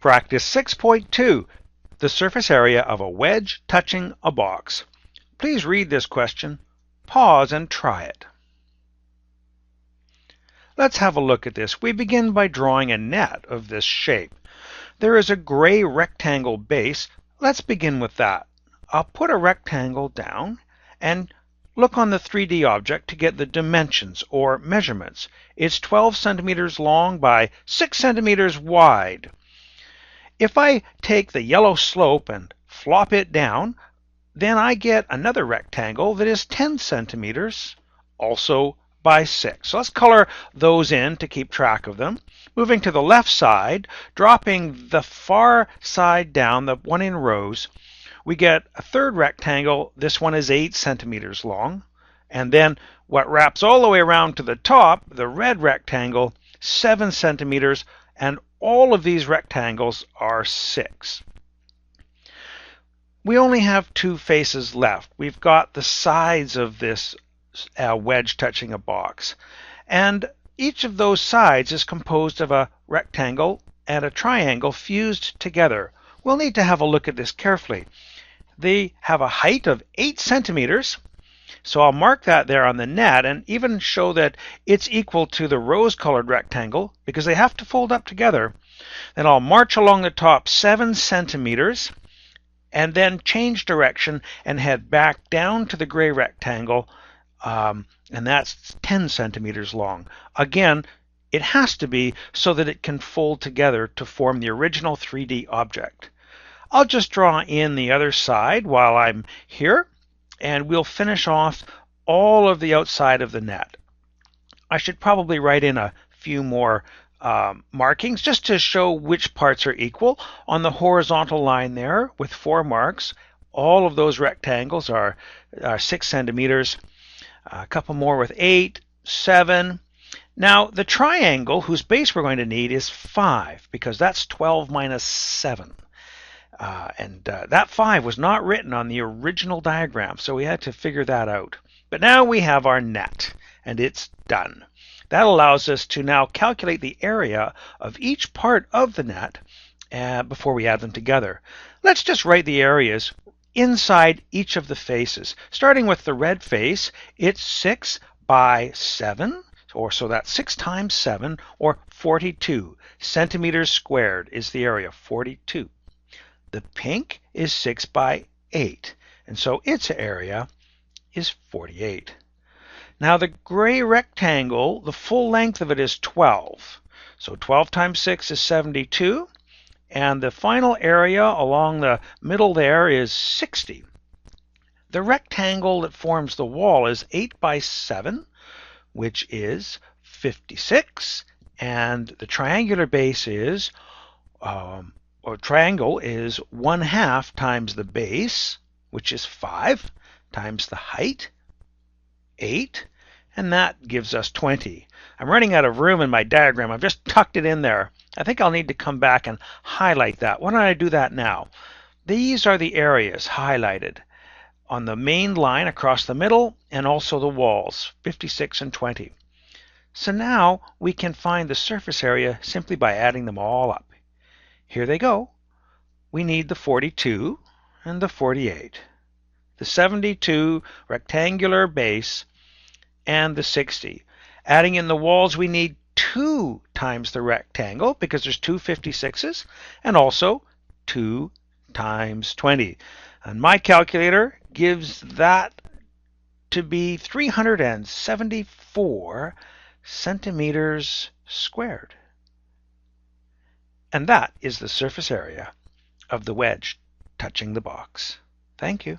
Practice 6.2, the surface area of a wedge touching a box. Please read this question, pause and try it. Let's have a look at this. We begin by drawing a net of this shape. There is a gray rectangle base. Let's begin with that. I'll put a rectangle down and look on the 3D object to get the dimensions or measurements. It's 12 centimeters long by 6 centimeters wide. If I take the yellow slope and flop it down, then I get another rectangle that is 10 centimeters, also by 6. So let's color those in to keep track of them. Moving to the left side, dropping the far side down, the one in rows, we get a third rectangle. This one is 8 centimeters long. And then what wraps all the way around to the top, the red rectangle, 7 centimeters, and all of these rectangles are 6. We only have two faces left. We've got the sides of this wedge touching a box. And each of those sides is composed of a rectangle and a triangle fused together. We'll need to have a look at this carefully. They have a height of 8 centimeters. So I'll mark that there on the net and even show that it's equal to the rose-colored rectangle because they have to fold up together. Then I'll march along the top 7 centimeters and then change direction and head back down to the gray rectangle, and that's 10 centimeters long. Again, it has to be so that it can fold together to form the original 3D object. I'll just draw in the other side while I'm here, and we'll finish off all of the outside of the net. I should probably write in a few more markings just to show which parts are equal. On the horizontal line there with 4 marks, all of those rectangles are 6 centimeters. A couple more with 8, 7. Now the triangle whose base we're going to need is 5 because that's 12 minus 7. That 5 was not written on the original diagram, so we had to figure that out. But now we have our net, and it's done. That allows us to now calculate the area of each part of the net before we add them together. Let's just write the areas inside each of the faces. Starting with the red face, it's 6 by 7, so that's 6 times 7, or 42. Centimeters squared is the area, 42. The pink is 6 by 8, and so its area is 48. Now the gray rectangle, the full length of it is 12. So 12 times 6 is 72, and the final area along the middle there is 60. The rectangle that forms the wall is 8 by 7, which is 56, and the triangular base is triangle is 1/2 times the base, which is 5, times the height, 8, and that gives us 20. I'm running out of room in my diagram. I've just tucked it in there. I think I'll need to come back and highlight that. Why don't I do that now? These are the areas highlighted on the main line across the middle and also the walls, 56 and 20. So now we can find the surface area simply by adding them all up. Here they go. We need the 42 and the 48, the 72 rectangular base, and the 60. Adding in the walls, we need 2 times the rectangle because there's 2 56s, and also 2 times 20. And my calculator gives that to be 374 centimeters squared. And that is the surface area of the wedge touching the box. Thank you.